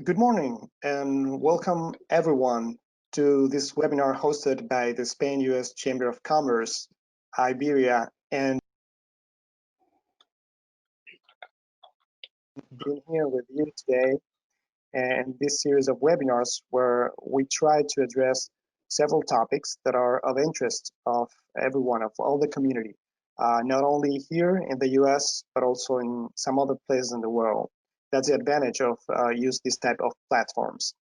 Good morning and welcome everyone to this webinar hosted by the Spain-US Chamber of Commerce, Iberia, and being here with you today and this series of webinars where we try to address several topics that are of interest of everyone, of all the community, not only here in the US, but also in some other places in the world. That's the advantage of use this type of platforms.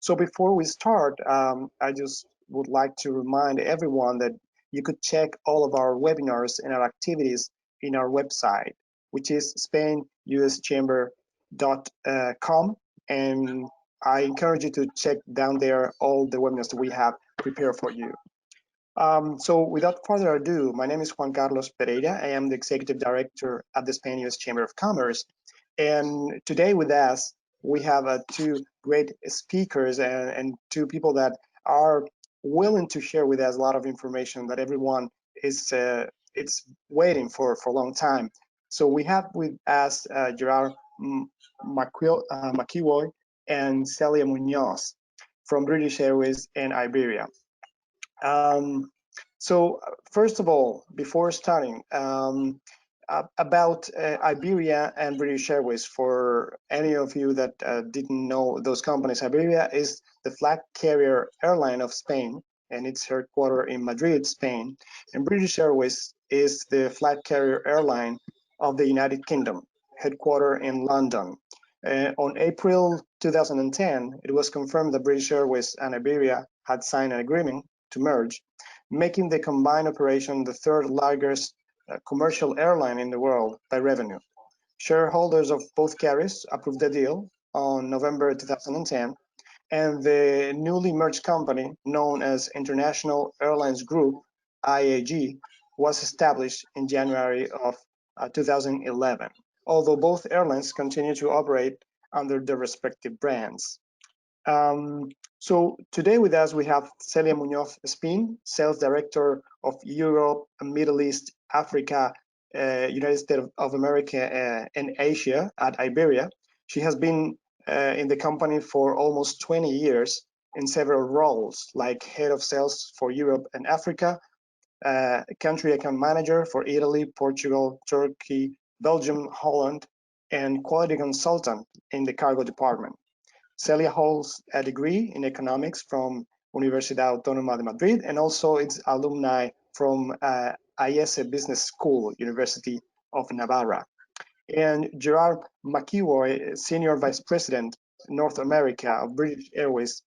So before we start, I just would like to remind everyone that you could check all of our webinars and our activities in our website, which is spainuschamber.com. And I encourage you to check down there all the webinars that we have prepared for you. So without further ado, my name is Juan Carlos Pereira. I am the Executive Director at the Spain-US Chamber of Commerce. And today with us, we have two great speakers and two people that are willing to share with us a lot of information that everyone is it's waiting for a long time. So we have with us Gerard McEvoy and Celia Muñoz from British Airways and Iberia. So first of all, before starting, about Iberia and British Airways, for any of you that didn't know those companies, Iberia is the flag carrier airline of Spain, and its headquartered in Madrid, Spain, and British Airways is the flag carrier airline of the United Kingdom, headquartered in London. On April 2010, it was confirmed that British Airways and Iberia had signed an agreement to merge, making the combined operation the third largest commercial airline in the world by revenue. Shareholders of both carriers approved the deal on November 2010, and the newly merged company, known as International Airlines Group, IAG, was established in January of 2011, although both airlines continue to operate under their respective brands. So today with us, we have Celia Muñoz Espin, Sales Director of Europe, Middle East, Africa, United States of America, and Asia at Iberia. She has been in the company for almost 20 years in several roles, like Head of Sales for Europe and Africa, Country Account Manager for Italy, Portugal, Turkey, Belgium, Holland, and Quality Consultant in the Cargo Department. Celia holds a degree in economics from Universidad Autónoma de Madrid and also its alumni from IESE Business School, University of Navarra. And Gerard McEvoy, Senior Vice President, North America of British Airways.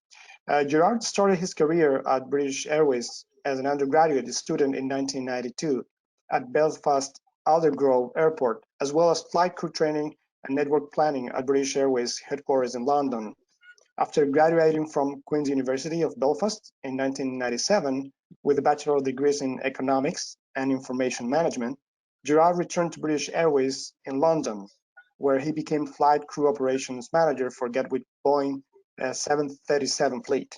Gerard started his career at British Airways as an undergraduate student in 1992 at Belfast Aldergrove Airport, as well as flight crew training and network planning at British Airways headquarters in London. After graduating from Queen's University of Belfast in 1997 with a bachelor degrees in economics and information management, Gerard returned to British Airways in London, where he became flight crew operations manager for Gatwick Boeing 737 fleet.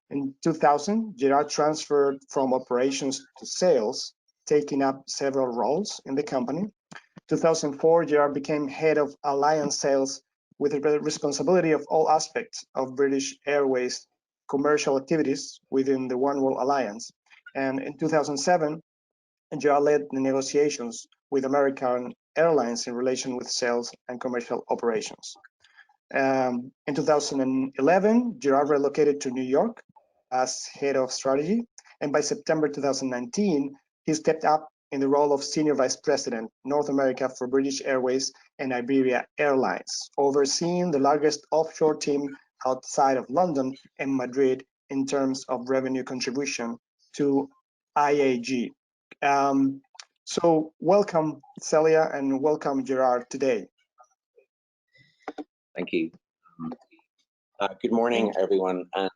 In 2000, Gerard transferred from operations to sales, taking up several roles in the company. 2004, Gerard became head of alliance sales with the responsibility of all aspects of British Airways commercial activities within the One World Alliance. And in 2007, Gerard led the negotiations with American Airlines in relation with sales and commercial operations. In 2011, Gerard relocated to New York as head of strategy, and by September 2019, he stepped up in the role of Senior Vice President, North America for British Airways and Iberia Airlines, overseeing the largest offshore team outside of London and Madrid in terms of revenue contribution to IAG. So welcome, Celia, and welcome, Gerard, today. Thank you. Good morning, everyone, and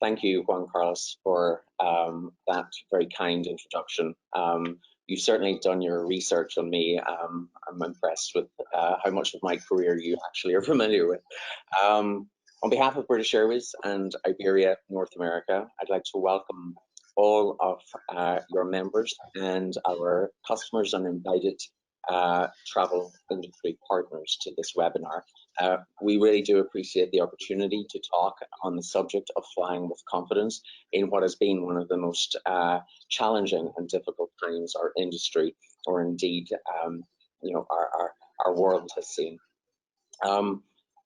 thank you, Juan Carlos, for that very kind introduction. You've certainly done your research on me. I'm impressed with how much of my career you actually are familiar with. On behalf of British Airways and Iberia North America, I'd like to welcome all of your members and our customers and invited travel industry partners to this webinar. We really do appreciate the opportunity to talk on the subject of flying with confidence in what has been one of the most challenging and difficult times our industry, or indeed, our world has seen.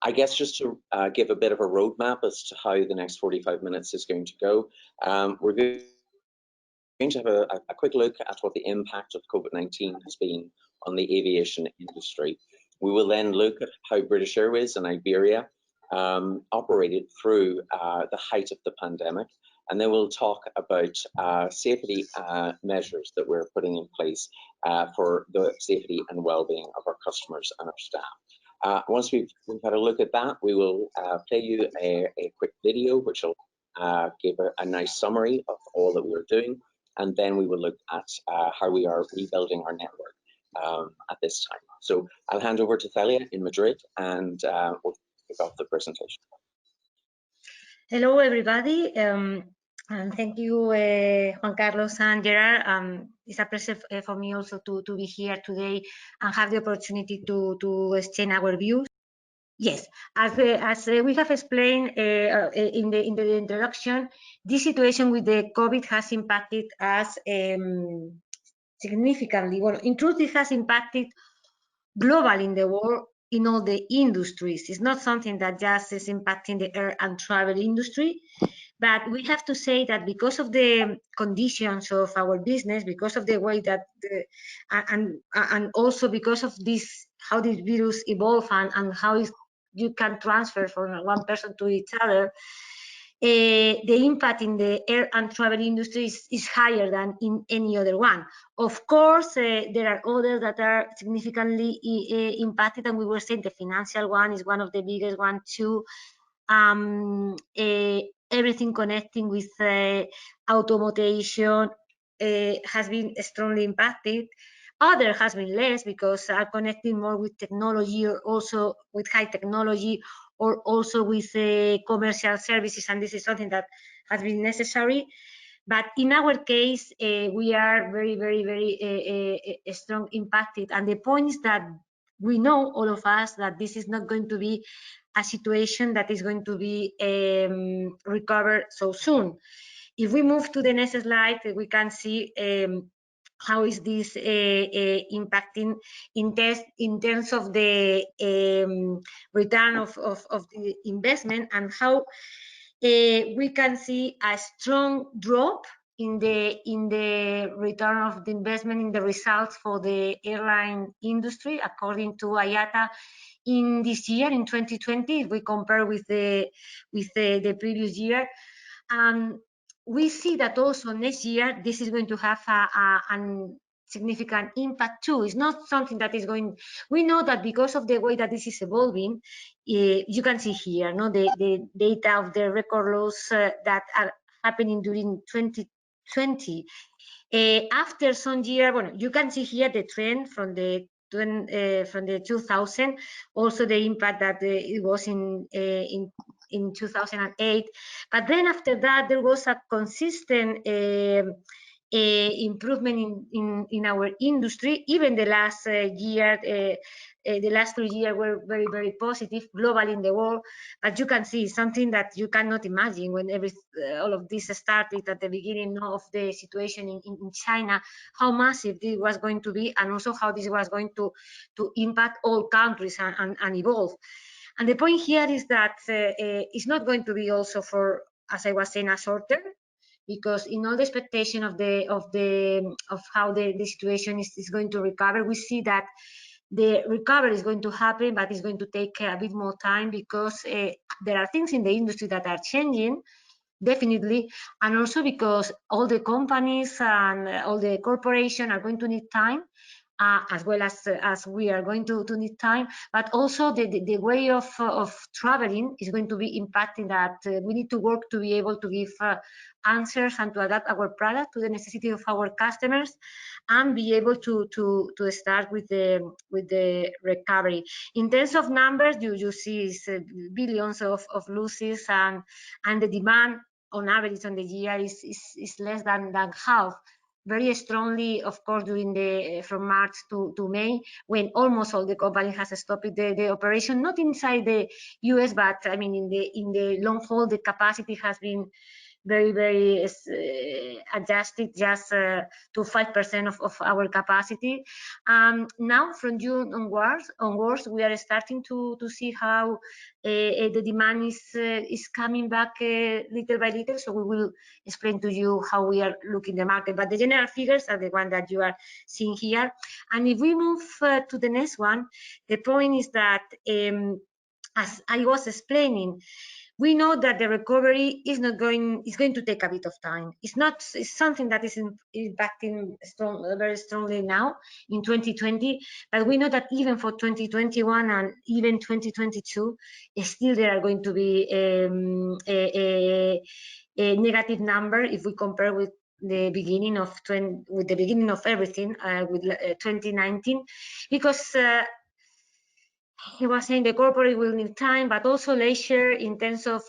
I guess just to give a bit of a roadmap as to how the next 45 minutes is going to go, we're going to have a quick look at what the impact of COVID-19 has been on the aviation industry. We will then look at how British Airways and Iberia operated through the height of the pandemic, and then we'll talk about safety measures that we're putting in place for the safety and well-being of our customers and our staff. Once we've had a look at that, we will play you a quick video which will give a nice summary of all that we're doing, and then we will look at how we are rebuilding our network at this time. So I'll hand over to Celia in Madrid, and we'll kick off the presentation. Hello, everybody, and thank you, Juan Carlos and Gerard. It's a pleasure for me also to be here today and have the opportunity to exchange our views. Yes, as we have explained in the introduction, this situation with the COVID has impacted us significantly. Well, in truth, it has impacted globally in the world, in all the industries. It's not something that just is impacting the air and travel industry, but we have to say that because of the conditions of our business, because of the way that, and also because of this, how this virus evolves and how you can transfer from one person to each other, the impact in the air and travel industry is higher than in any other one. Of course, there are others that are significantly impacted, and we were saying the financial one is one of the biggest one too. Everything connecting with automation has been strongly impacted. Other has been less because are connecting more with technology, or also with high technology, or also with commercial services, and this is something that has been necessary. But in our case, we are very, very, very strong impacted. And the point is that we know, all of us, that this is not going to be a situation that is going to be recovered so soon. If we move to the next slide, we can see how is this impacting in terms of the return of the investment, and how we can see a strong drop in the return of the investment, in the results for the airline industry, according to IATA. In this year, in 2020, if we compare with the previous year, we see that also next year this is going to have a significant impact too. It's not something that is going. We know that because of the way that this is evolving, you can see here, no, the data of the record lows that are happening during 2020. After some year, well, you can see here the trend from the 2000, also the impact that it was in 2008, but then after that there was a consistent improvement in our industry. Even the last year, the last 3 years were very, very positive globally in the world. But you can see something that you cannot imagine when all of this started at the beginning of the situation in China, how massive this was going to be, and also how this was going to impact all countries and evolve. And the point here is that it's not going to be also for, as I was saying, a short term, because in all the expectation of how the situation is going to recover, we see that the recovery is going to happen, but it's going to take a bit more time, because there are things in the industry that are changing, definitely, and also because all the companies and all the corporations are going to need time, as well as we are going to need time, but also the way of traveling is going to be impacting that. We need to work to be able to give answers and to adapt our product to the necessity of our customers, and be able to start with the recovery. In terms of numbers, you see billions of losses, and the demand on average on the year is less than half very strongly, of course, during the from March to May, when almost all the company has stopped the operation, not inside the US, but I mean in the long haul, the capacity has been very adjusted just to 5% of our capacity. Now from June onwards, we are starting to see how the demand is coming back little by little. So we will explain to you how we are looking the market. But the general figures are the one that you are seeing here. And if we move to the next one, the point is that as I was explaining, we know that the recovery is going to take a bit of time. It's something that is impacting very strongly now in 2020, but we know that even for 2021 and even 2022, still there are going to be a negative number if we compare with the beginning of everything with 2019, because he was saying the corporate will need time, but also leisure in terms of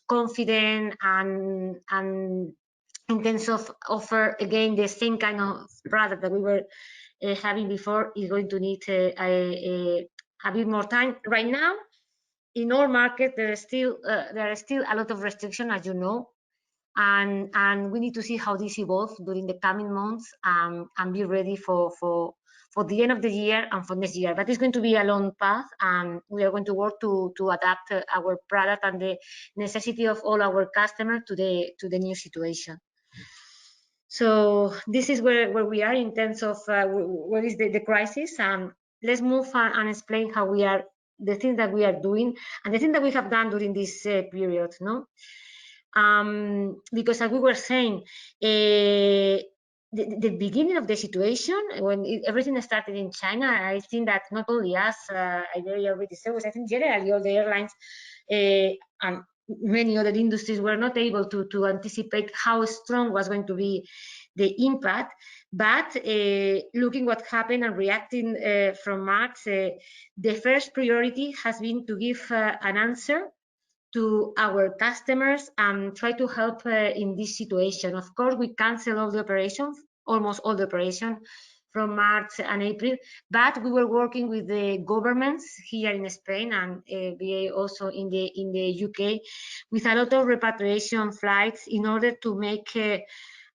confidence and in terms of offer, again, the same kind of product that we were having before is going to need a bit more time. Right now, in all markets, there are still a lot of restriction, as you know, and we need to see how this evolves during the coming months and be ready for the end of the year and for next year. But it's going to be a long path, and we are going to work to adapt our product and the necessity of all our customers to the new situation. So this is where we are in terms of what is the crisis. Let's move and explain how we are, the things that we are doing and the things that we have done during this period, no? Because as we were saying, the beginning of the situation, when everything started in China, I think that not only us, Iberia, British Airways, I think generally all the airlines and many other industries were not able to anticipate how strong was going to be the impact. But looking what happened and reacting from March, the first priority has been to give an answer to our customers and try to help in this situation. Of course, we canceled all the operations, almost all the operations from March and April, but we were working with the governments here in Spain and BA also in the UK with a lot of repatriation flights in order to make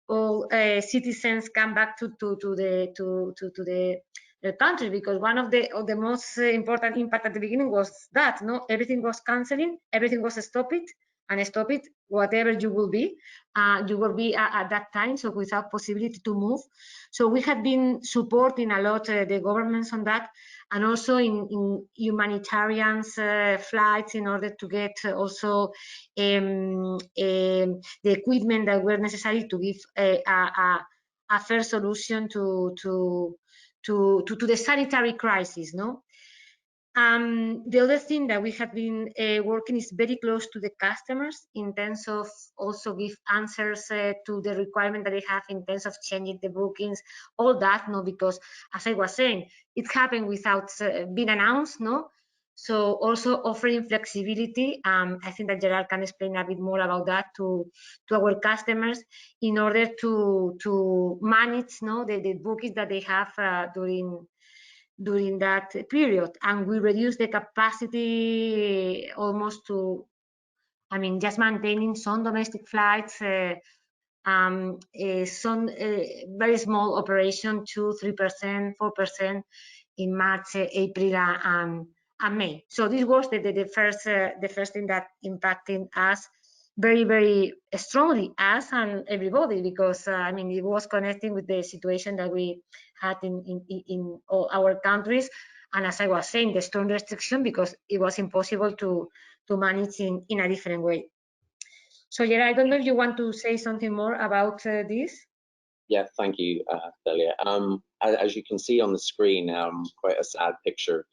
all citizens come back to the country, because one of the most important impact at the beginning was that everything was canceling, everything was stopped, whatever you will be at that time, so without possibility to move. So we had been supporting a lot the governments on that, and also in humanitarian flights in order to get also the equipment that were necessary to give a fair solution to the sanitary crisis, no? The other thing that we have been working is very close to the customers in terms of also give answers to the requirement that they have in terms of changing the bookings, all that, no? Because as I was saying, it happened without being announced, no? So also offering flexibility. I think that Gerard can explain a bit more about that to our customers in order to manage, no, the bookings that they have during that period. And we reduced the capacity almost to, I mean, just maintaining some domestic flights, some very small operation, 2%, 3%, 4% in March, April, and May. So this was the first thing that impacted us very strongly, us and everybody, because I mean, it was connecting with the situation that we had in all our countries. And as I was saying, the strong restriction, because it was impossible to manage in a different way. So Gerard, I don't know if you want to say something more about this. Yeah, thank you, Celia. As you can see on the screen, quite a sad picture,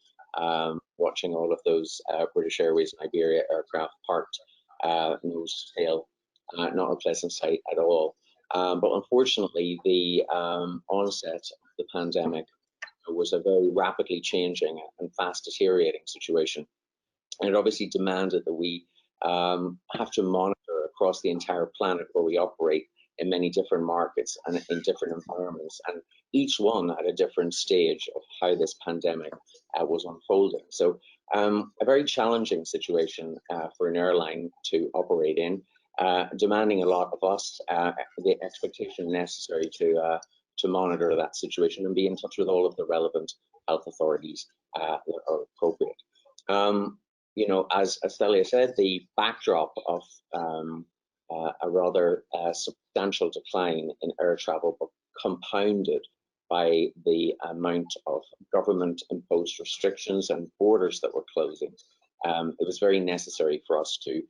watching all of those British Airways and Iberia aircraft parked nose to tail. Not a pleasant sight at all. But unfortunately, the onset of the pandemic was a very rapidly changing and fast deteriorating situation. And it obviously demanded that we have to monitor across the entire planet where we operate in many different markets and in different environments, and each one at a different stage of how this pandemic was unfolding. So a very challenging situation for an airline to operate in, demanding a lot of us, the expectation necessary to monitor that situation and be in touch with all of the relevant health authorities that are appropriate. You know, as Celia said, the backdrop of a rather substantial decline in air travel, but compounded by the amount of government-imposed restrictions and borders that were closing, it was very necessary for us to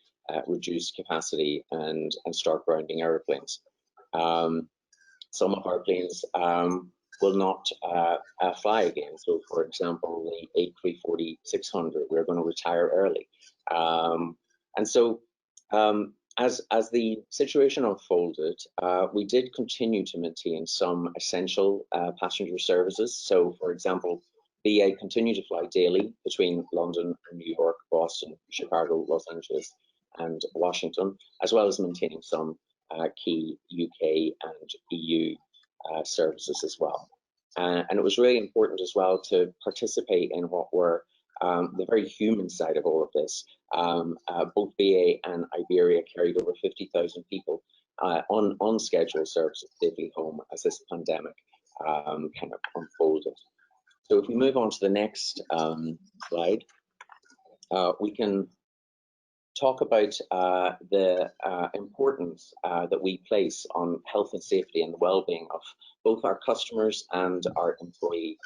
reduce capacity and start grounding airplanes. Some of our planes will not fly again. So, for example, the A340-600, we're going to retire early. And so, as the situation unfolded, we did continue to maintain some essential passenger services. So, for example, BA continued to fly daily between London and New York, Boston, Chicago, Los Angeles, and Washington, as well as maintaining some key UK and EU services as well. And it was really important as well to participate in what were the very human side of all of this. Both BA and Iberia carried over 50,000 people on scheduled services safely home as this pandemic kind of unfolded. So if we move on to the next slide, we can talk about the importance that we place on health and safety and the well-being of both our customers and our employees.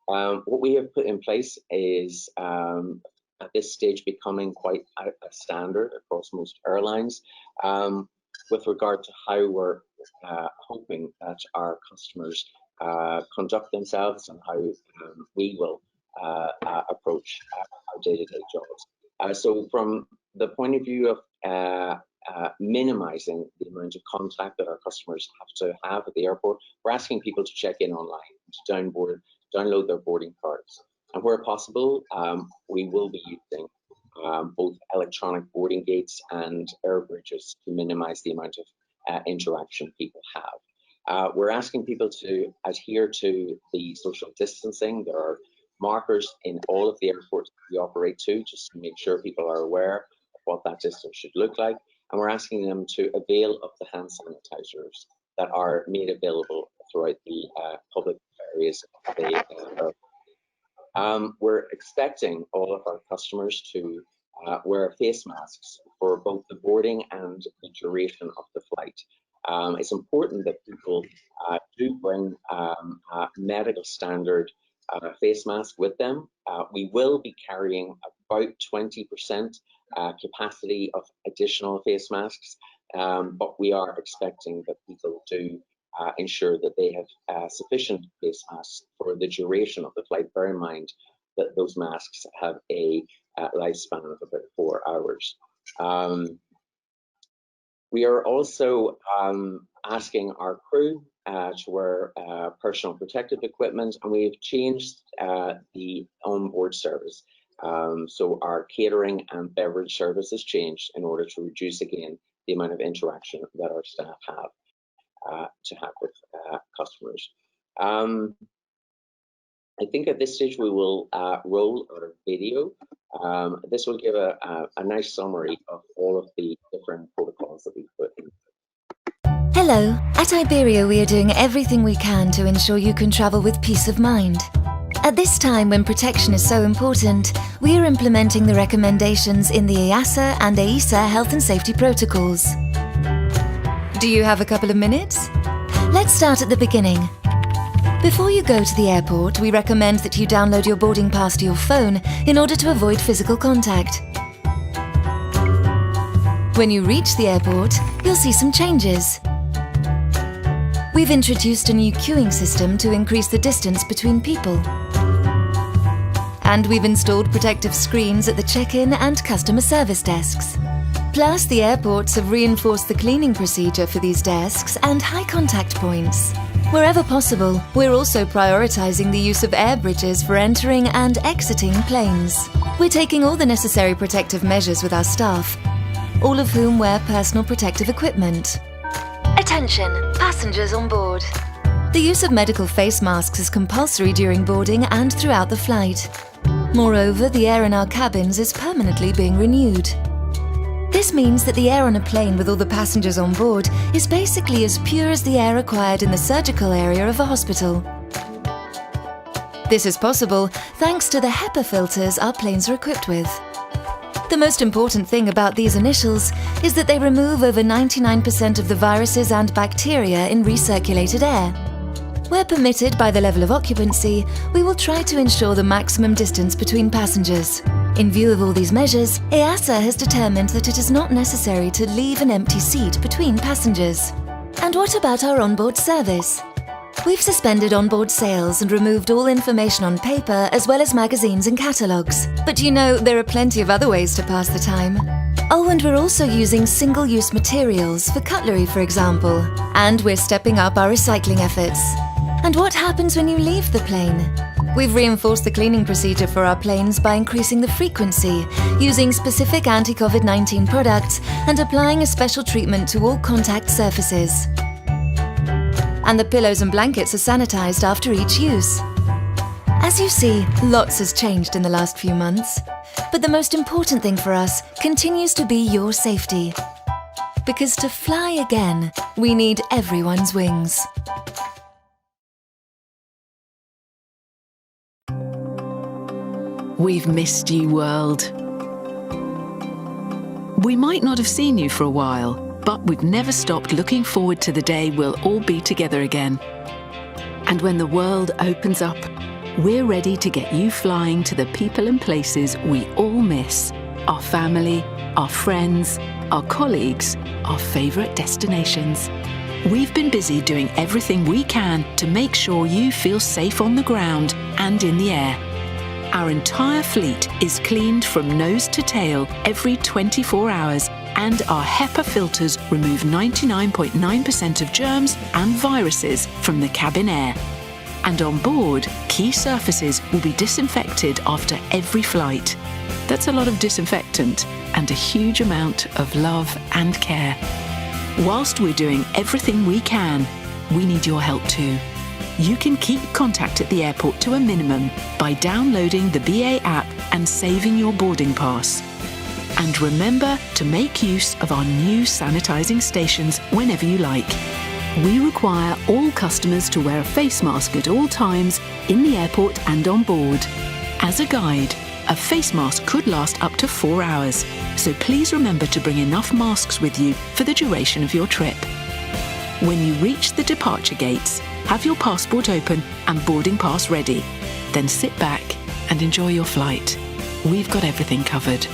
What we have put in place is at this stage becoming quite a standard across most airlines with regard to how we're hoping that our customers conduct themselves and how we will approach our day-to-day jobs. So from the point of view of minimizing the amount of contact that our customers have at the airport, we're asking people to check in online, to download their boarding cards. And where possible, we will be using both electronic boarding gates and air bridges to minimize the amount of interaction people have. We're asking people to adhere to the social distancing. There are markers in all of the airports we operate to, just to make sure people are aware of what that distance should look like. And we're asking them to avail of the hand sanitizers that are made available throughout the public areas of the airport. We're expecting all of our customers to wear face masks for both the boarding and the duration of the flight. It's important that people do bring medical standard face mask with them. We will be carrying about 20% capacity of additional face masks, but we are expecting that people do ensure that they have sufficient face masks for the duration of the flight. Bear in mind that those masks have a lifespan of about 4 hours. We are also asking our crew to wear personal protective equipment, and we've changed the onboard service. So our catering and beverage service has changed in order to reduce again the amount of interaction that our staff have with customers. I think at this stage we will roll our video. This will give a nice summary of all of the different protocols that we've put in. Hello, at Iberia we are doing everything we can to ensure you can travel with peace of mind. At this time when protection is so important, we are implementing the recommendations in the EASA and AESA health and safety protocols. Do you have a couple of minutes? Let's start at the beginning. Before you go to the airport, we recommend that you download your boarding pass to your phone in order to avoid physical contact. When you reach the airport, you'll see some changes. We've introduced a new queuing system to increase the distance between people. And we've installed protective screens at the check-in and customer service desks. Plus, the airports have reinforced the cleaning procedure for these desks and high contact points. Wherever possible, we're also prioritizing the use of air bridges for entering and exiting planes. We're taking all the necessary protective measures with our staff, all of whom wear personal protective equipment. Attention, passengers on board. The use of medical face masks is compulsory during boarding and throughout the flight. Moreover, the air in our cabins is permanently being renewed. This means that the air on a plane with all the passengers on board is basically as pure as the air required in the surgical area of a hospital. This is possible thanks to the HEPA filters our planes are equipped with. The most important thing about these initials is that they remove over 99% of the viruses and bacteria in recirculated air. Where permitted by the level of occupancy, we will try to ensure the maximum distance between passengers. In view of all these measures, EASA has determined that it is not necessary to leave an empty seat between passengers. And what about our onboard service? We've suspended onboard sales and removed all information on paper as well as magazines and catalogues. But you know, there are plenty of other ways to pass the time. Oh, and we're also using single-use materials for cutlery, for example. And we're stepping up our recycling efforts. And what happens when you leave the plane? We've reinforced the cleaning procedure for our planes by increasing the frequency, using specific anti-COVID-19 products and applying a special treatment to all contact surfaces. And the pillows and blankets are sanitized after each use. As you see, lots has changed in the last few months. But the most important thing for us continues to be your safety. Because to fly again, we need everyone's wings. We've missed you, world. We might not have seen you for a while, but we've never stopped looking forward to the day we'll all be together again. And when the world opens up, we're ready to get you flying to the people and places we all miss. Our family, our friends, our colleagues, our favourite destinations. We've been busy doing everything we can to make sure you feel safe on the ground and in the air. Our entire fleet is cleaned from nose to tail every 24 hours, and our HEPA filters remove 99.9% of germs and viruses from the cabin air. And on board, key surfaces will be disinfected after every flight. That's a lot of disinfectant and a huge amount of love and care. Whilst we're doing everything we can, we need your help too. You can keep contact at the airport to a minimum by downloading the BA app and saving your boarding pass. And remember to make use of our new sanitising stations whenever you like. We require all customers to wear a face mask at all times in the airport and on board. As a guide, a face mask could last up to 4 hours, so please remember to bring enough masks with you for the duration of your trip. When you reach the departure gates, have your passport open and boarding pass ready. Then sit back and enjoy your flight. We've got everything covered.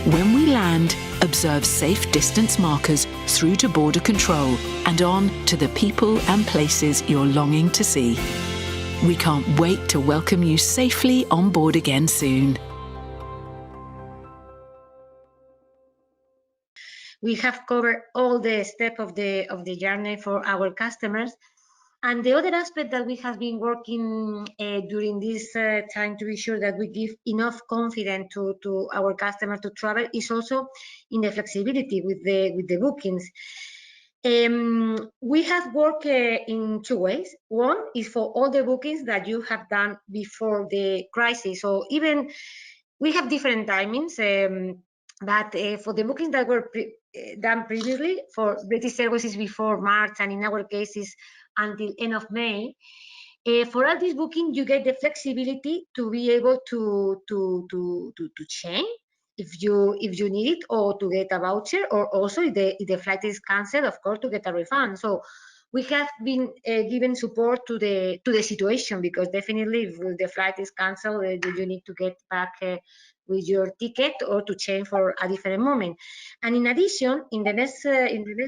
When we land, observe safe distance markers through to border control and on to the people and places you're longing to see. We can't wait to welcome you safely on board again soon. We have covered all the steps of the journey for our customers. And the other aspect that we have been working during this time to be sure that we give enough confidence to our customers to travel is also in the flexibility with the bookings. We have worked in two ways. One is for all the bookings that you have done before the crisis. So even we have different timings, but for the bookings that were done previously, for British Airways is before March, and in our case is until end of May. For all this booking, you get the flexibility to be able to change if you need it, or to get a voucher, or also if the flight is cancelled, of course, to get a refund. So we have been given support to the situation, because definitely if the flight is cancelled, you need to get back with your ticket or to change for a different moment. And in addition, in the next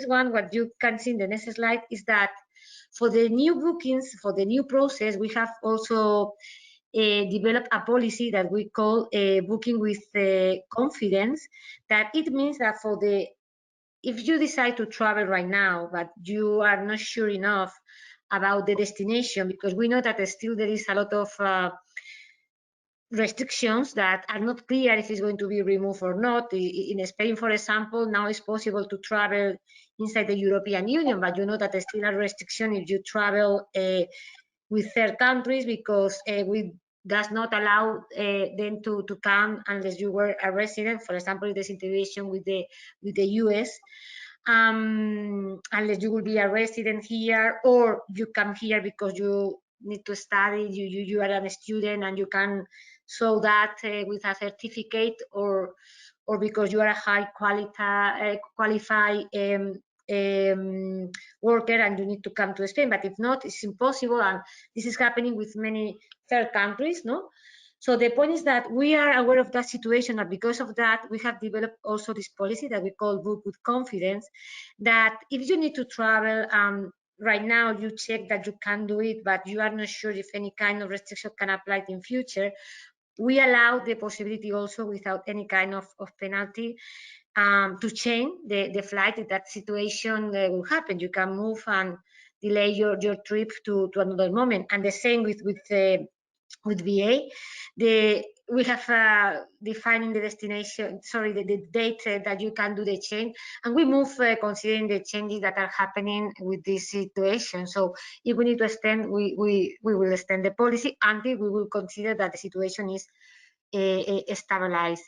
one, what you can see in the next slide is that for the new bookings, for the new process, we have also developed a policy that we call booking with confidence. That it means that if you decide to travel right now, but you are not sure enough about the destination, because we know that still there is a lot of restrictions that are not clear if it's going to be removed or not. In Spain, for example, now it's possible to travel inside the European Union, but you know that there's still a restriction if you travel with third countries, because we does not allow them to come unless you were a resident. For example, in the situation with the US, unless you will be a resident here, or you come here because you need to study, you are a student and you can show that with a certificate, or because you are a high qualified worker and you need to come to Spain. But if not, it's impossible, and this is happening with many third countries, no? So the point is that we are aware of that situation, and because of that, we have developed also this policy that we call Book with Confidence, that if you need to travel, right now you check that you can do it, but you are not sure if any kind of restriction can apply in future, we allow the possibility also, without any kind of penalty, to change the flight if that situation will happen. You can move and delay your trip to another moment. And the same with VA. We have defining the destination, sorry, the date that you can do the change, and we move considering the changes that are happening with this situation. So if we need to extend, we will extend the policy until we will consider that the situation is stabilized.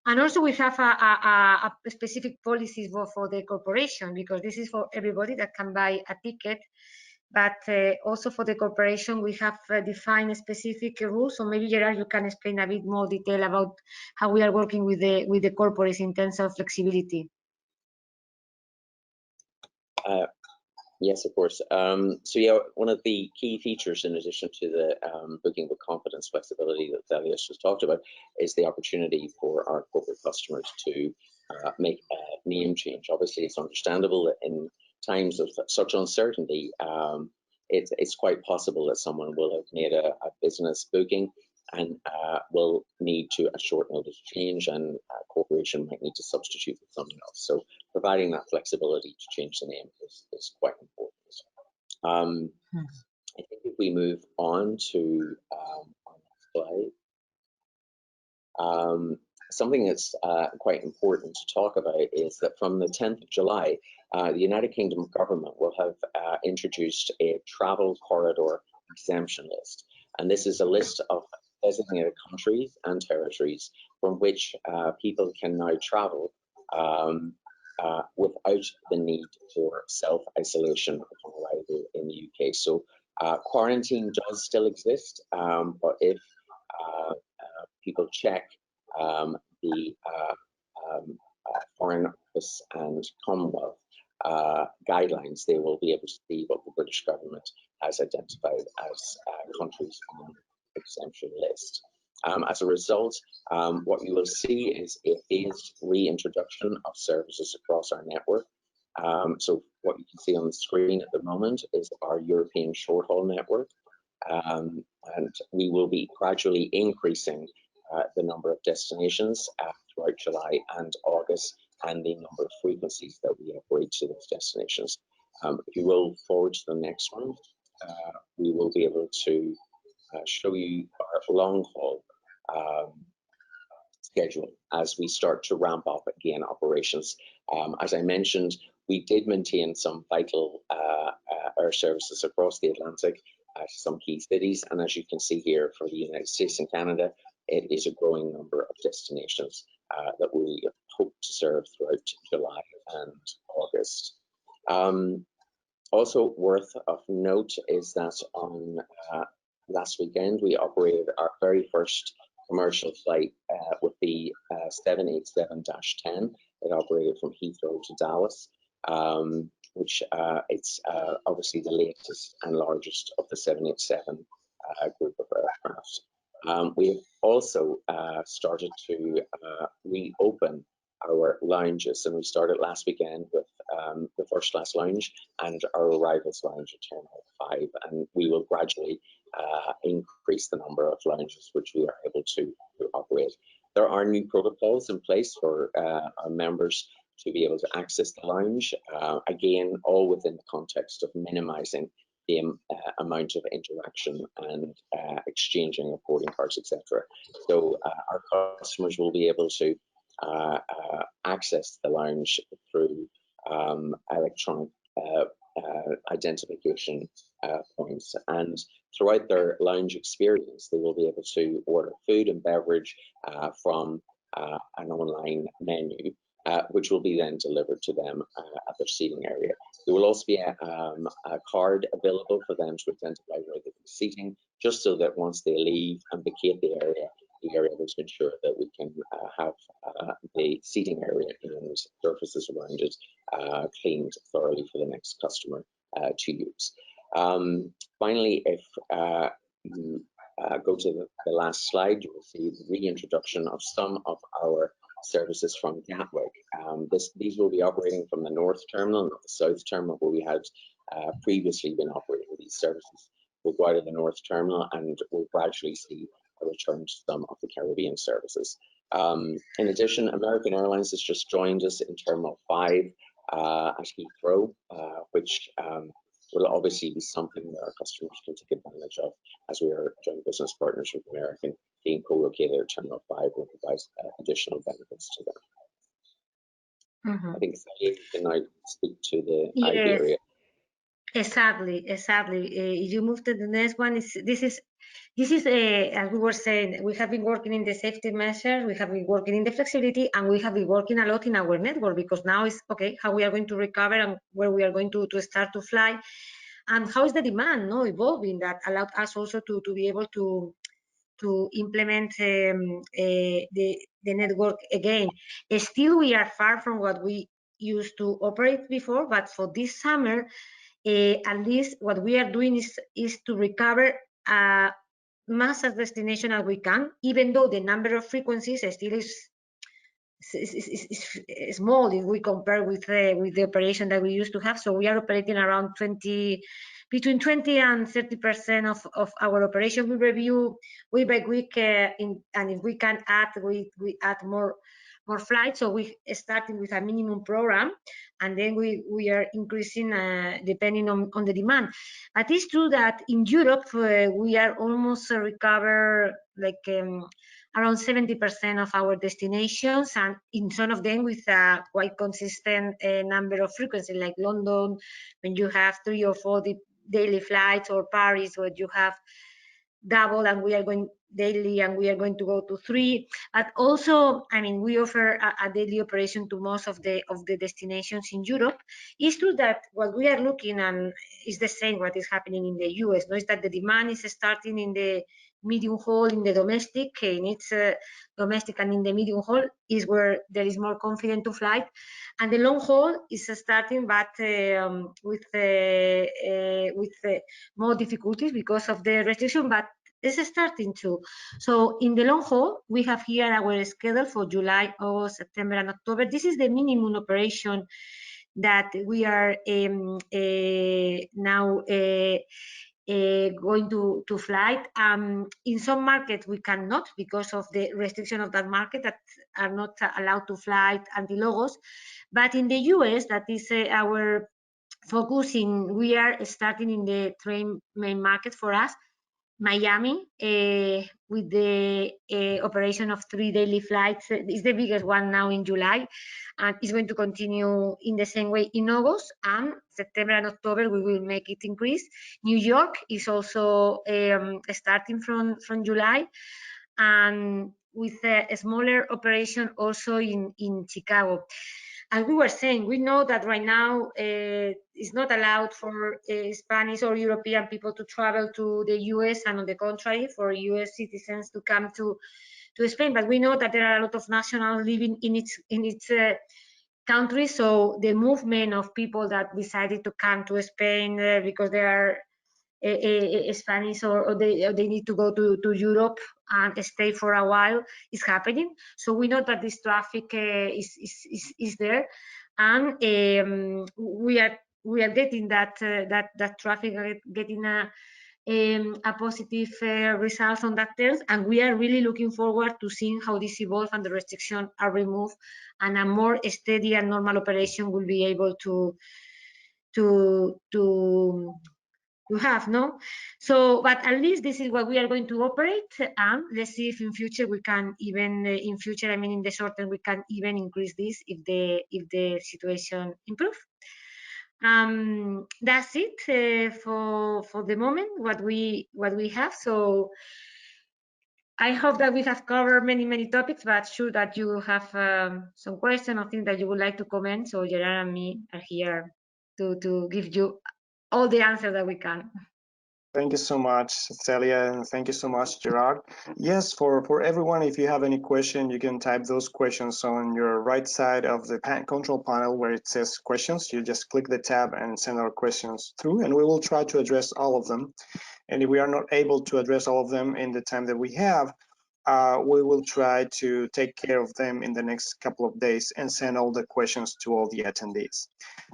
And also we have a specific policies for the corporation, because this is for everybody that can buy a ticket. But also for the corporation, we have defined specific rules. So maybe, Gerard, you can explain a bit more detail about how we are working with the corporates in terms of flexibility. Yes, of course. So yeah, one of the key features, in addition to the booking with confidence flexibility that Celia just talked about, is the opportunity for our corporate customers to make a name change. Obviously, it's understandable that in times of such uncertainty, it's quite possible that someone will have made a business booking and will need to a short notice change, and a corporation might need to substitute with something else. So providing that flexibility to change the name is quite important. I think if we move on to our next slide, something that's quite important to talk about is that from the 10th of July, the United Kingdom government will have introduced a travel corridor exemption list. And this is a list of designated countries and territories from which people can now travel without the need for self-isolation upon arrival in the UK. So quarantine does still exist, but if people check the Foreign Office and Commonwealth guidelines, they will be able to see what the British government has identified as countries on the exemption list. As a result, what you will see is a phased reintroduction of services across our network. So what you can see on the screen at the moment is our European short-haul network, and we will be gradually increasing the number of destinations throughout July and August, and the number of frequencies that we operate to those destinations. If you roll forward to the next one, we will be able to show you our long-haul schedule as we start to ramp up again operations. As I mentioned, we did maintain some vital air services across the Atlantic to some key cities, and as you can see here, for the United States and Canada, it is a growing number of destinations that we hope to serve throughout July and August. Also worth of note is that on last weekend, we operated our very first commercial flight with the 787-10. It operated from Heathrow to Dallas, which it's obviously the latest and largest of the 787 group of aircraft. We have also started to reopen our lounges, and we started last weekend with the first class lounge and our arrivals lounge at Terminal 5, and we will gradually increase the number of lounges which we are able to operate. There are new protocols in place for our members to be able to access the lounge, again, all within the context of minimizing the the amount of interaction and exchanging of boarding cards, etc. So our customers will be able to access the lounge through electronic identification points, and throughout their lounge experience they will be able to order food and beverage from an online menu, which will be then delivered to them at their seating area. There will also be a card available for them to identify where they'll be seating, just so that once they leave and vacate the area, we are able to ensure that we can have the seating area and surfaces around it cleaned thoroughly for the next customer to use. Finally, if you go to the last slide, you will see the reintroduction of some of our services from Gatwick. These will be operating from the north terminal, not the south terminal, where we had previously been operating these services. We'll go out of the north terminal and we'll gradually see a return to some of the Caribbean services. In addition, American Airlines has just joined us in Terminal 5 at Heathrow, which will obviously be something that our customers can take advantage of, as we are joint business partners with American. Being co-located at Terminal 5 will provide additional benefits to them. I think Celia can now speak to the Iberia. Exactly. If you move to the next one, this is as we were saying, we have been working in the safety measures, we have been working in the flexibility, and we have been working a lot in our network, because now it's okay how we are going to recover and where we are going to start to fly, and how is the demand evolving, that allowed us also to be able to implement the network again. Still, we are far from what we used to operate before, but for this summer, at least what we are doing is to recover mass as destination as we can, even though the number of frequencies still is small if we compare with the operation that we used to have. So we are operating around between 20 and 30% of our operation. We review week by week, and if we can add, we add more flights. So we starting with a minimum program, and then we are increasing depending on the demand. But it's true that in Europe we are almost recover like around 70% of our destinations, and in some of them with a quite consistent number of frequencies, like London, when you have 3 or 4 daily flights, or Paris, where you have double, and we are going daily, and we are going to go to 3. But also, I mean, we offer a daily operation to most of the destinations in Europe. It's true that what we are looking and is the same what is happening in the US. Is that the demand is starting in the medium haul, in the domestic, and it's domestic, and in the medium haul is where there is more confident to fly, and the long haul is starting, but with more difficulties because of the restriction, but it's starting to. So in the long haul, we have here our schedule for July, August, September, and October. This is the minimum operation that we are now going to fly. In some markets we cannot, because of the restriction of that market, that are not allowed to fly until August. But in the US, that is our focus, we are starting in the 3 main markets for us. Miami, with the operation of 3 daily flights, is the biggest one now in July, and it's going to continue in the same way in August, and September and October we will make it increase. New York is also starting from July, and with a smaller operation also in Chicago. As we were saying, we know that right now it's not allowed for Spanish or European people to travel to the US, and on the contrary, for US citizens to come to Spain. But we know that there are a lot of nationals living in its country. So the movement of people that decided to come to Spain because they are Spanish, or they need to go to Europe and stay for a while, is happening. So we know that this traffic is there, and we are getting that traffic, getting a positive results on that terms, and we are really looking forward to seeing how this evolves and the restrictions are removed, and a more steady and normal operation will be able to you have, no? So, but at least this is what we are going to operate, and let's see if in future we can even, in future, I mean, in the short term, we can even increase this if the situation improves. That's it for the moment, what we have. So I hope that we have covered many topics, but sure that you have some questions or things that you would like to comment. So Gerard and me are here to give you all the answers that we can. Thank you so much, Celia, and thank you so much, Gerard. Yes, for everyone, if you have any question, you can type those questions on your right side of the control panel where it says questions. You just click the tab and send our questions through, and we will try to address all of them. And if we are not able to address all of them in the time that we have, we will try to take care of them in the next couple of days and send all the questions to all the attendees.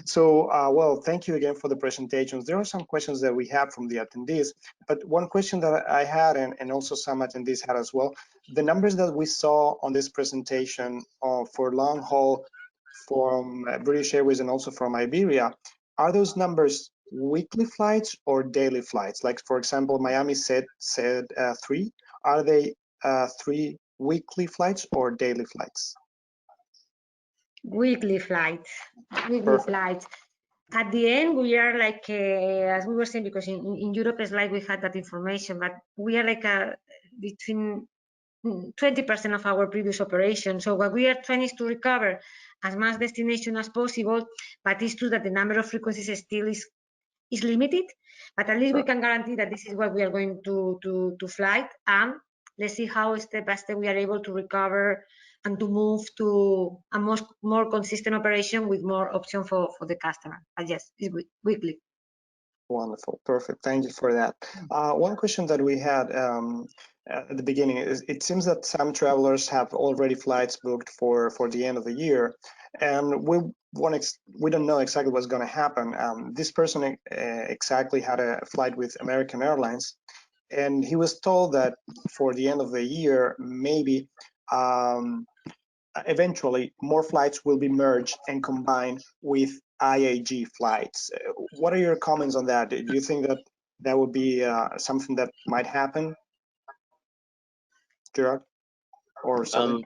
So, well, thank you again for the presentations. There are some questions that we have from the attendees, but one question that I had, and also some attendees had as well, the numbers that we saw on this presentation for long haul from British Airways and also from Iberia, are those numbers weekly flights or daily flights? Like, for example, Miami said 3. Are they 3 weekly flights or daily flights? Weekly flights. Weekly Perfect. flights. At the end, we are like, as we were saying, because in Europe, it's like we had that information, but we are like between 20% of our previous operation. So what we are trying is to recover as much destination as possible, but it's true that the number of frequencies still is limited, but at least we can guarantee that this is what we are going to fly, and let's see how step by step we are able to recover and to move to a more consistent operation with more option for the customer. But yes, it's weekly. Wonderful, perfect. Thank you for that. One question that we had at the beginning is, it seems that some travelers have already flights booked for the end of the year, and we don't know exactly what's going to happen. This person exactly had a flight with American Airlines, and he was told that for the end of the year, maybe eventually more flights will be merged and combined with IAG flights. What are your comments on that? Do you think that that would be something that might happen, Gerard or Celia?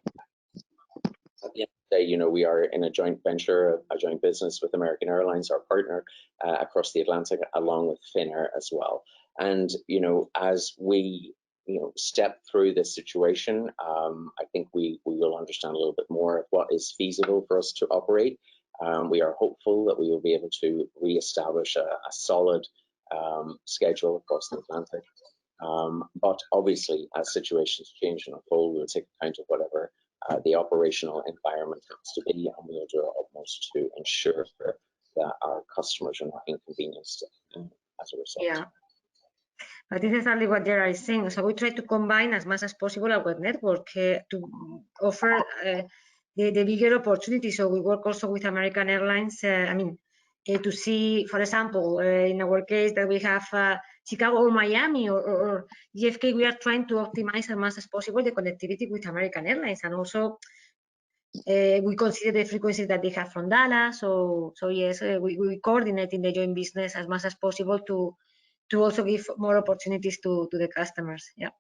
At the end of the day, you know, we are in a joint venture, a joint business with American Airlines, our partner, across the Atlantic, along with Finnair as well. And, you know, as we, you know, step through this situation, I think we will understand a little bit more of what is feasible for us to operate. We are hopeful that we will be able to re-establish a solid schedule across the Atlantic. But obviously, as situations change and unfold, we'll take account of whatever the operational environment has to be, and we'll do our utmost to ensure that our customers are not inconvenienced as a result. Yeah. But this is exactly what Gerard is saying. So we try to combine as much as possible our network to offer the bigger opportunity. So we work also with American Airlines. I mean, to see, for example, in our case that we have Chicago or Miami or JFK, we are trying to optimize as much as possible the connectivity with American Airlines, and also we consider the frequencies that they have from Dallas. So yes, we coordinate in the joint business as much as possible to also give more opportunities to the customers. Yeah.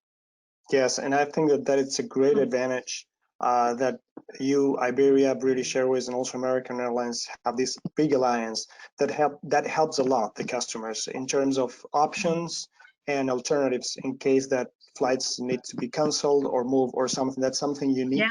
Yes, and I think that it's a great advantage that you, Iberia, British Airways, and also American Airlines have this big alliance that helps a lot the customers in terms of options and alternatives in case that flights need to be canceled or moved or something. That's something unique.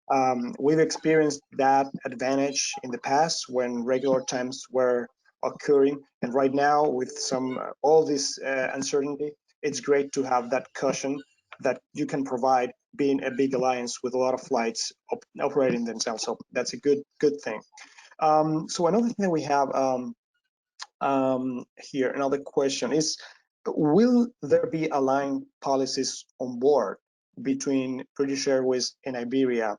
Yeah. We've experienced that advantage in the past when regular times were occurring, and right now with some all this uncertainty, it's great to have that cushion that you can provide being a big alliance with a lot of flights operating themselves. So that's a good thing. So another thing that we have here, another question is, will there be aligned policies on board between British Airways and Iberia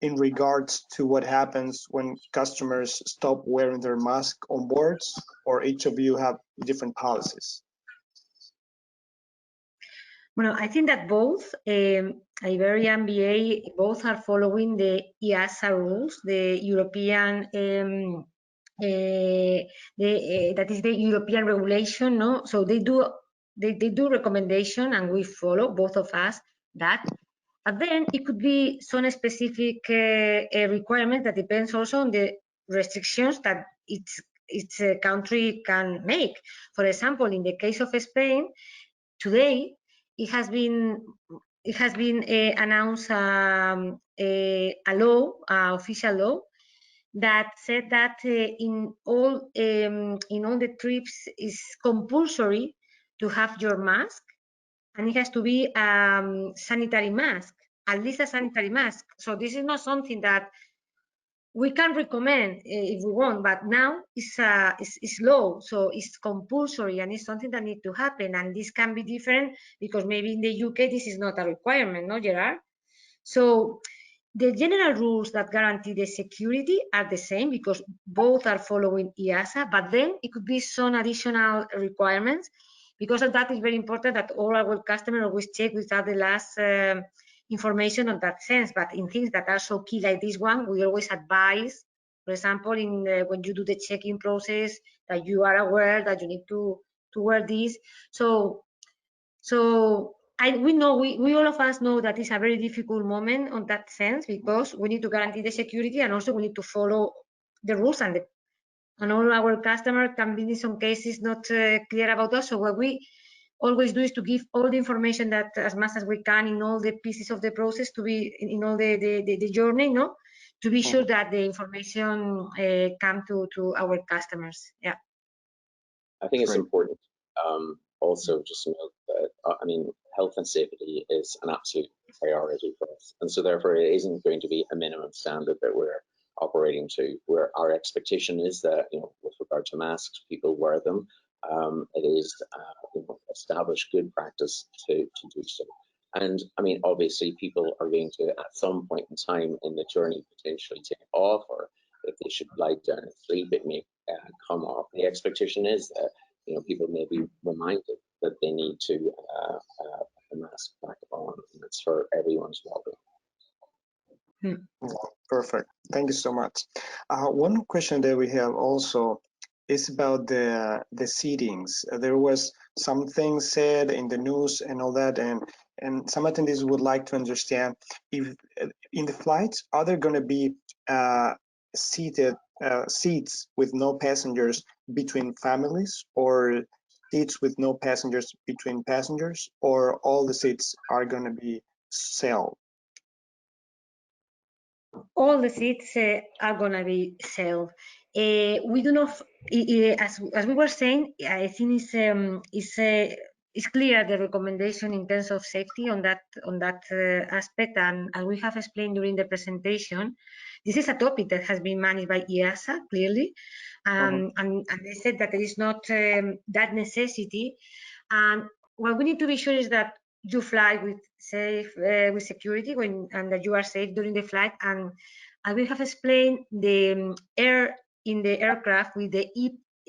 in regards to what happens when customers stop wearing their mask on boards, or each of you have different policies? Well, I think that both Iberia and BA both are following the EASA rules, the European that is the European regulation, no? So they do recommendation, and we follow, both of us, that. But then it could be some specific requirement that depends also on the restrictions that its country can make. For example, in the case of Spain, today it has been announced a law, official law, that said that in all the trips is compulsory to have your mask, and it has to be sanitary mask, at least a sanitary mask. So this is not something that we can recommend if we want, but now it's law, so it's compulsory, and it's something that needs to happen. And this can be different because maybe in the UK this is not a requirement, no, Gerard? So the general rules that guarantee the security are the same because both are following EASA, but then it could be some additional requirements. Because of that, it's very important that all our customers always check without the last information on that sense. But in things that are so key like this one, we always advise, for example, when you do the check-in process, that you are aware that you need to wear this. So we know, we all of us know that it's a very difficult moment on that sense, because we need to guarantee the security, and also we need to follow the rules, and all our customers can be in some cases not clear about us. So what we always do is to give all the information that as much as we can in all the pieces of the process, to be in all the journey, no, to be sure that the information come to our customers. Yeah, I think it's important also just to note that I mean, health and safety is an absolute priority for us, and so therefore it isn't going to be a minimum standard that we're operating to, where our expectation is that, you know, with regard to masks, people wear them. It is you know, established good practice to do so. And I mean, obviously people are going to at some point in time in the journey potentially take off, or if they should lie down and sleep, it may come off. The expectation is that, you know, people may be reminded that they need to put the mask back on, and it's for everyone's well-being. Perfect. Thank you so much. One question that we have also is about the seatings. There was some things said in the news and all that, and some attendees would like to understand if in the flights, are there going to be seats with no passengers between families, or seats with no passengers between passengers, or all the seats are going to be sold? All the seats are going to be sold. We do not, as we were saying, I think it's clear the recommendation in terms of safety on that aspect, and as we have explained during the presentation, this is a topic that has been managed by EASA clearly, and they said that there is not that necessity, and what we need to be sure is that you fly with security and that you are safe during the flight. And as we have explained, the air in the aircraft with the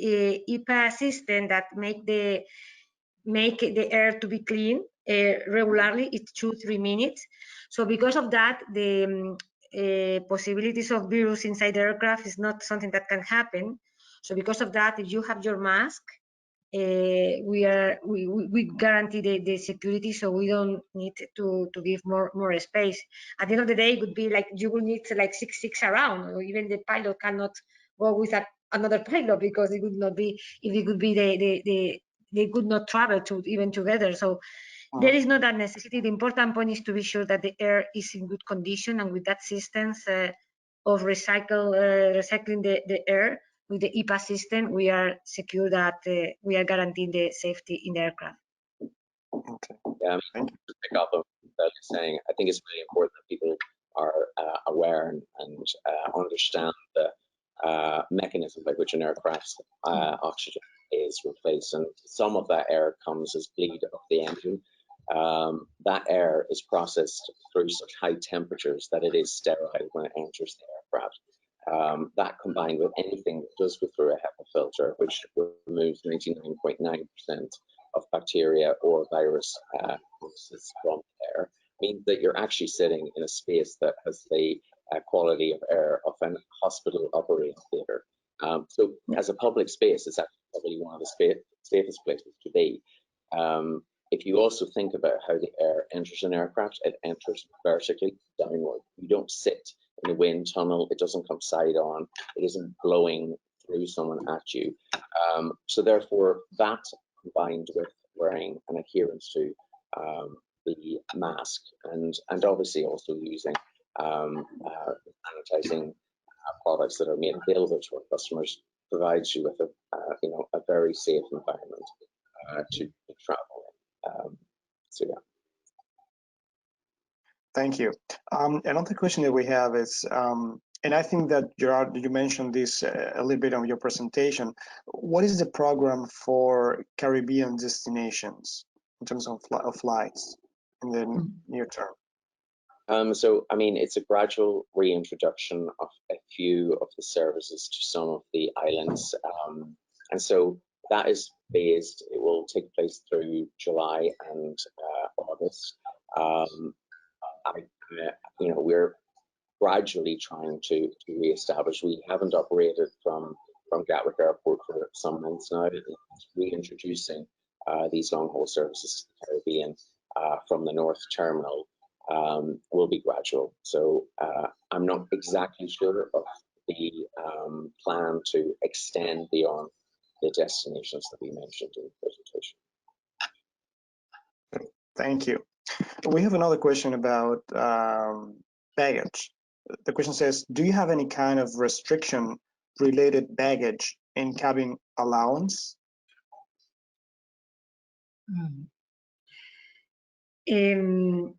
EPA system that make the air to be clean regularly, it's 2-3 minutes. So because of that, the possibilities of virus inside the aircraft is not something that can happen. So because of that, if you have your mask, we guarantee the security, so we don't need to give more space. At the end of the day, it would be like you will need like six around, or even the pilot cannot go with another pilot, because it would not be, if it could be they could not travel even together. So there is not that necessity. The important point is to be sure that the air is in good condition, and with that systems of recycling the air with the EPA system, we are secure that we are guaranteeing the safety in the aircraft. Okay. Yeah, I mean, to pick up on that you're saying, I think it's really important that people are aware and understand the mechanism by which an aircraft's oxygen is replaced, and some of that air comes as bleed of the engine. That air is processed through such high temperatures that it is sterile when it enters the aircraft. That combined with anything that does go through a HEPA filter, which removes 99.9% of bacteria or virus from the air, means that you're actually sitting in a space that has the quality of air of an hospital operating theatre. So as a public space, it's actually probably one of the safest places to be. If you also think about how the air enters an aircraft, it enters vertically downward. You don't sit in a wind tunnel. It doesn't come side on. It isn't blowing through someone at you. So therefore, that combined with wearing an adherence to the mask and obviously also using sanitizing products that are made available to our customers provides you with a very safe environment to travel in. So yeah. Thank you. Another question that we have is, and I think that Gerard, you mentioned this a little bit on your presentation. What is the program for Caribbean destinations in terms of flights in the near term? So, I mean, it's a gradual reintroduction of a few of the services to some of the islands. And so that is phased. It will take place through July and August. We're gradually trying to re-establish. We haven't operated from Gatwick Airport for some months now. Reintroducing these long-haul services to the Caribbean from the North Terminal will be gradual. So I'm not exactly sure of the plan to extend beyond the destinations that we mentioned in the presentation. Thank you. We have another question about baggage. The question says, do you have any kind of restriction related baggage in cabin allowance? In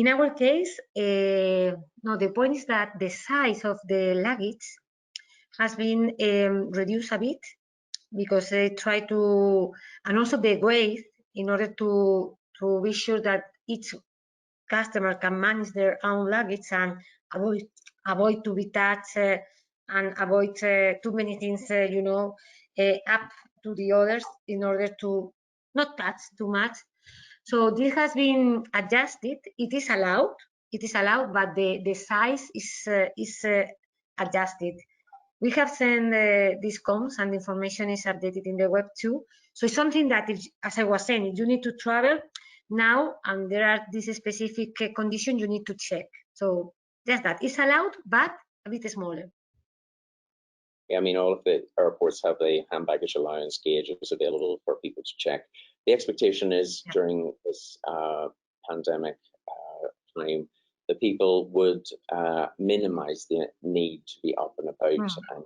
our case, no, the point is that the size of the luggage has been reduced a bit because they try to, and also the weight, in order to be sure that each customer can manage their own luggage and avoid to be touched and avoid too many things, up to the others in order to not touch too much. So this has been adjusted. It is allowed, but the size is adjusted. We have sent these comms and the information is updated in the web too. So it's something that, as I was saying, if you need to travel now and there are these specific conditions, you need to check. So just that, it's allowed, but a bit smaller. Yeah, I mean, all of the airports have a hand baggage allowance gauges available for people to check. The expectation is during this pandemic time that people would minimize the need to be up and about and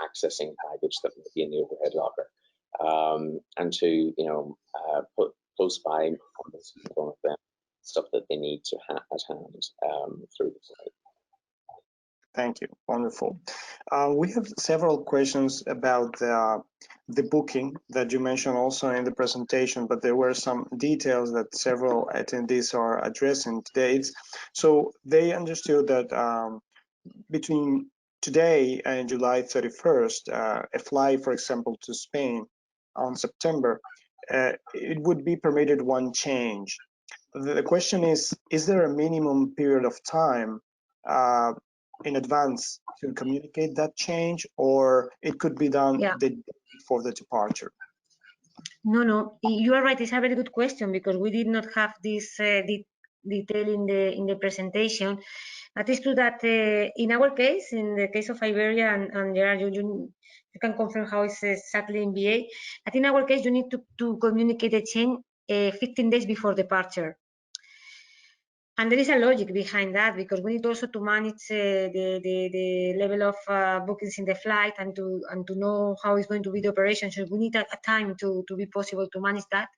accessing baggage that would be in the overhead locker, and to put close by on the one of them stuff that they need to at hand through the flight. Thank you. Wonderful. We have several questions about the booking that you mentioned also in the presentation, but there were some details that several attendees are addressing today. So they understood that between today and July 31st, a flight, for example, to Spain on September, it would be permitted one change. The question is there a minimum period of time in advance to communicate that change, or it could be done the day before the departure? No, you are right. It's a very good question because we did not have this detail in the presentation. But it's true that in our case, in the case of Iberia and Gerard, you can confirm how it's exactly in BA. But in our case, you need to communicate the change 15 days before departure. And there is a logic behind that because we need also to manage the level of bookings in the flight and to know how it's going to be the operation. So we need a time to be possible to manage that.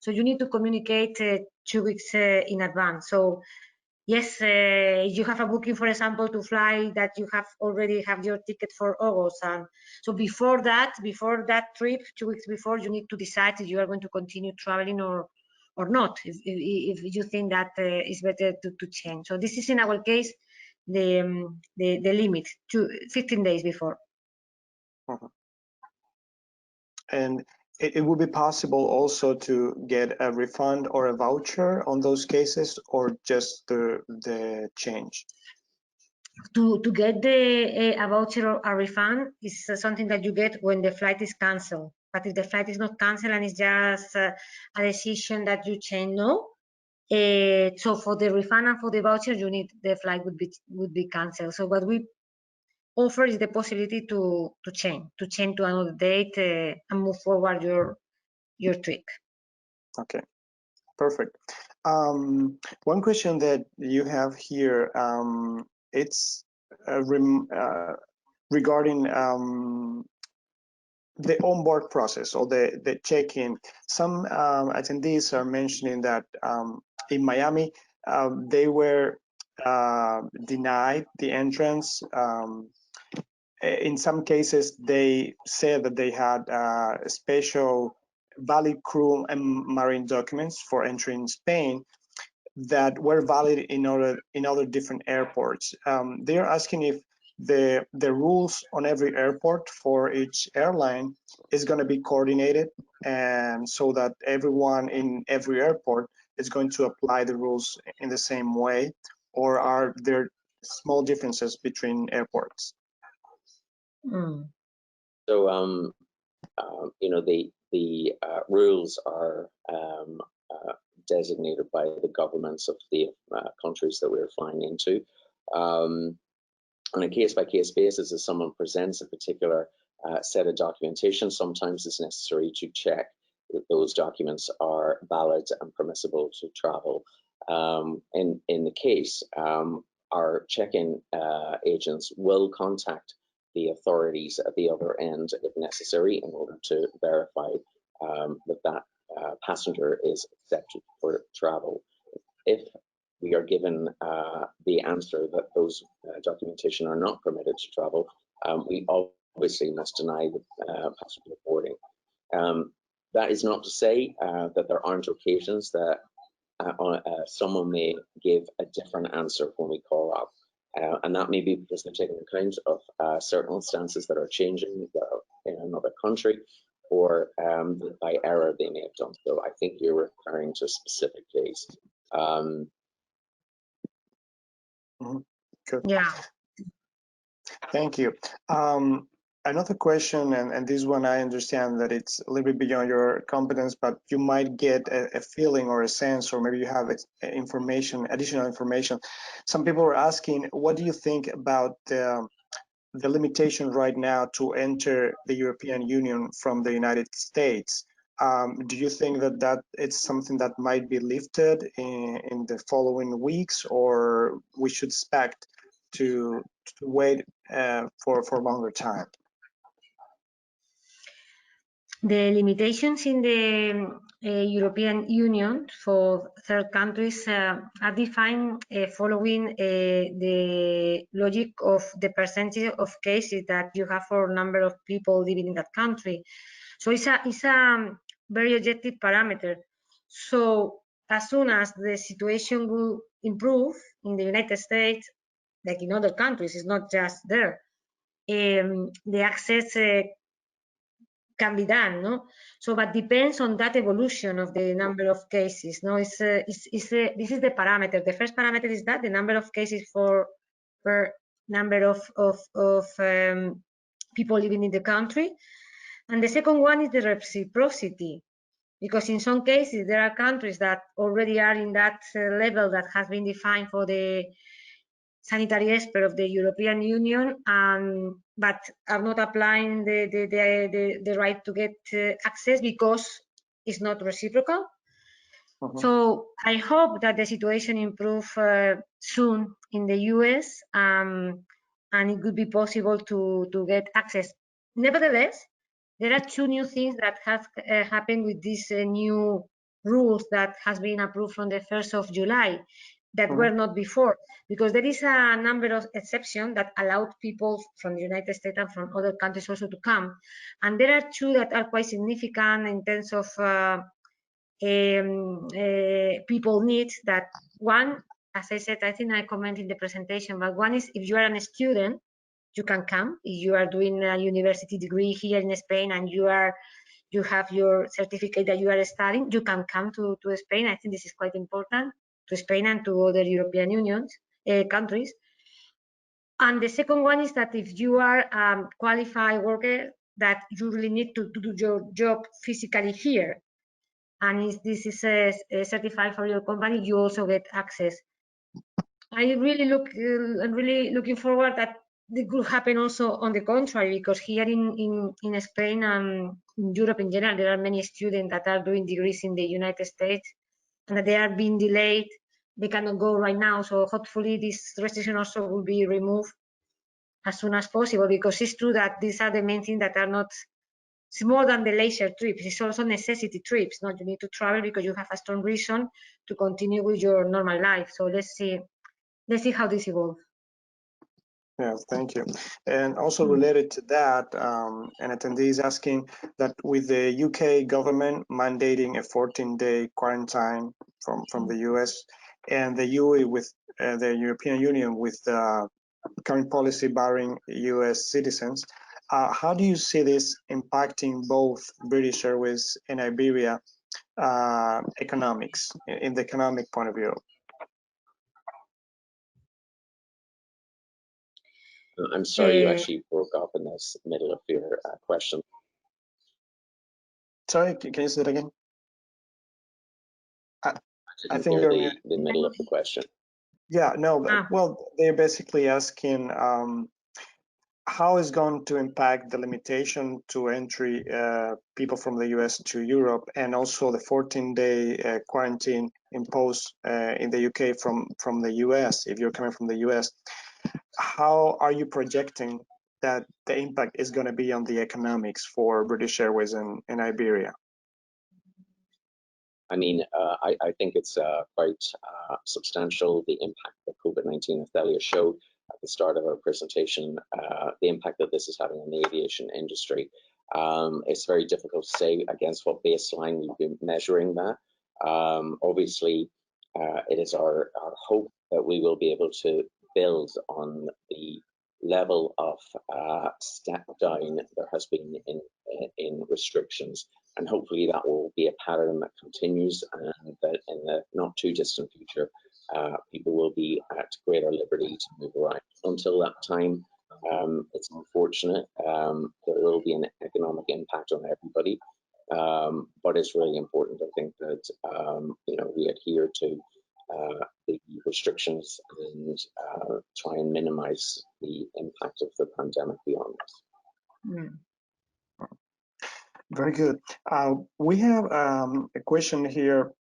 So you need to communicate 2 weeks in advance. So yes, you have a booking, for example, to fly that you have already have your ticket for August. And so before that trip, 2 weeks before, you need to decide if you are going to continue traveling or not, if you think that it's better to change. So this is in our case the limit to 15 days before. And it would be possible also to get a refund or a voucher on those cases, or just the change? to get the a voucher or a refund is something that you get when the flight is canceled. But if the flight is not canceled and it's just a decision that you change, no. So for the refund and for the voucher, you need the flight would be canceled. So what we offer is the possibility to change to another date and move forward your trip. Okay, perfect. One question that you have here, it's regarding the onboard process or the check-in. Some attendees are mentioning that in Miami, they were denied the entrance. In some cases, they said that they had special valid crew and marine documents for entering Spain that were valid in other different airports. They are asking if the rules on every airport for each airline is going to be coordinated, and so that everyone in every airport is going to apply the rules in the same way, or are there small differences between airports? So, you know, the rules are designated by the governments of the countries that we're flying into. On a case-by-case basis, if someone presents a particular set of documentation, sometimes it's necessary to check that those documents are valid and permissible to travel. In the case, our check-in agents will contact the authorities at the other end if necessary in order to verify that passenger is accepted for travel. If we are given the answer that those documentation are not permitted to travel, we obviously must deny the passenger boarding. That is not to say that there aren't occasions that someone may give a different answer when we call up. And that may be because they're taking account of circumstances that are changing in another country, or by error they may have done so. I think you're referring to a specific case. Good. Yeah. Thank you. Another question, and this one I understand that it's a little bit beyond your competence, but you might get a feeling or a sense, or maybe you have information, additional information. Some people are asking, what do you think about the limitation right now to enter the European Union from the United States? Do you think that it's something that might be lifted in the following weeks, or we should expect to wait for a longer time? The limitations in the European Union for third countries are defined following the logic of the percentage of cases that you have for number of people living in that country. So it's a very objective parameter. So as soon as the situation will improve in the United States, like in other countries, it's not just there, the access can be done, no? So, but depends on that evolution of the number of cases, no? This is the parameter. The first parameter is that the number of cases per number of people living in the country, and the second one is the reciprocity, because in some cases there are countries that already are in that level that has been defined for the sanitary expert of the European Union, but are not applying the right to get access because it's not reciprocal. So I hope that the situation improves soon in the US, and it could be possible to get access. Nevertheless, there are two new things that have happened with these new rules that has been approved from the 1st of July that were not before, because there is a number of exceptions that allowed people from the United States and from other countries also to come. And there are two that are quite significant in terms of people needs. That one, as I said, I think I commented in the presentation, but one is if you are a student, you can come. If you are doing a university degree here in Spain and you have your certificate that you are studying, you can come to Spain. I think this is quite important, to Spain and to other European Union countries. And the second one is that if you are a qualified worker, that you really need to do your job physically here. And if this is a certified for your company, you also get access. I'm really looking forward that it could happen also on the contrary, because here in Spain and in Europe in general, there are many students that are doing degrees in the United States and that they are being delayed. They cannot go right now. So hopefully this restriction also will be removed as soon as possible, because it's true that these are the main things that are not, it's more than the leisure trips, it's also necessity trips. No, you need to travel because you have a strong reason to continue with your normal life. So let's see how this evolves. Yeah, thank you. And also related to that, an attendee is asking that with the UK government mandating a 14-day quarantine from the US and the UE with the European Union with the current policy barring US citizens, how do you see this impacting both British Airways and Iberia economics, in the economic point of view? I'm sorry, you actually broke up in the middle of your question. Sorry, can you say it again? I think you're you're the middle of the question. Yeah, no, but, well, they're basically asking how is going to impact the limitation to entry people from the US to Europe, and also the 14-day quarantine imposed in the UK from the US, if you're coming from the US. How are you projecting that the impact is going to be on the economics for British Airways and Iberia? I mean, I think it's quite substantial, the impact that COVID-19, as Celia showed at the start of our presentation, the impact that this is having on the aviation industry. It's very difficult to say against what baseline we've been measuring that. Obviously, it is our hope that we will be able to build on the level of step down there has been in restrictions, and hopefully that will be a pattern that continues, and that in the not too distant future people will be at greater liberty to move around. Until that time, it's unfortunate. There will be an economic impact on everybody, but it's really important, I think, that you know, we adhere to the restrictions and try and minimize the impact of the pandemic beyond this. Very good. We have a question here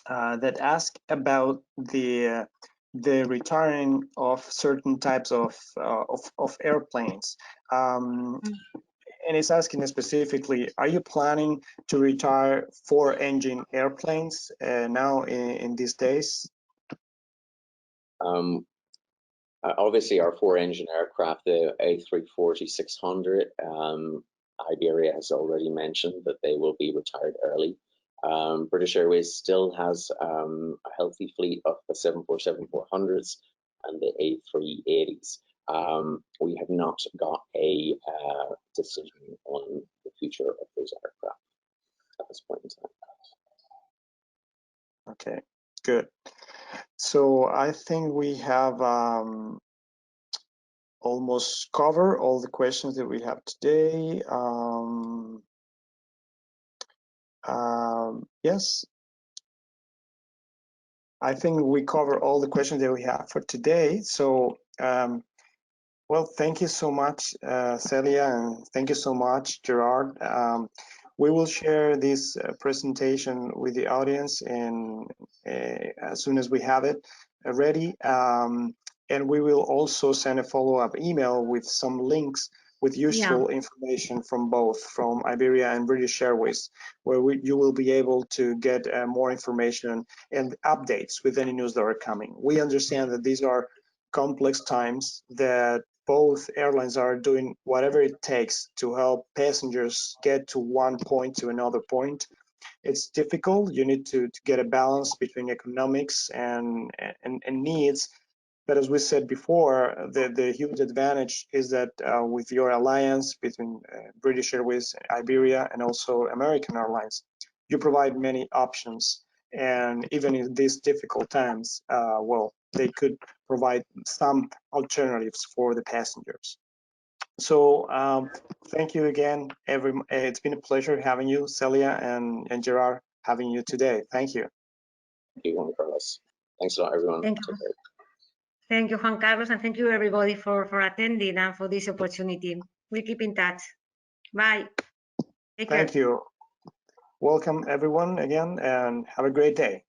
that asks about the retiring of certain types of airplanes. And it's asking specifically, are you planning to retire 4-engine airplanes now in these days? Obviously, our 4-engine aircraft, the A340-600, Iberia has already mentioned that they will be retired early. British Airways still has a healthy fleet of the 747-400s and the A380s. We have not got a decision on the future of those aircraft at this point in time. Okay, good. So I think we have almost covered all the questions that we have today. Yes, I think we cover all the questions that we have for today. So, well, thank you so much, Celia, and thank you so much, Gerard. We will share this presentation with the audience, and as soon as we have it ready. And we will also send a follow-up email with some links with useful information from both, from Iberia and British Airways, where you will be able to get more information and updates with any news that are coming. We understand that these are complex times, that both airlines are doing whatever it takes to help passengers get to one point to another point. It's difficult. You need to get a balance between economics and needs. But as we said before, the huge advantage is that with your alliance between British Airways, Iberia, and also American Airlines, you provide many options and even in these difficult times, well, they could provide some alternatives for the passengers. So thank you again. It's been a pleasure having you, Celia and Gerard, having you today. Thank you. Thank you, Juan Carlos. Thanks a lot, everyone. Thank you. Thank you, Juan Carlos, and thank you everybody for attending and for this opportunity. We'll keep in touch. Bye. Take care. Thank you. Welcome everyone again, and have a great day.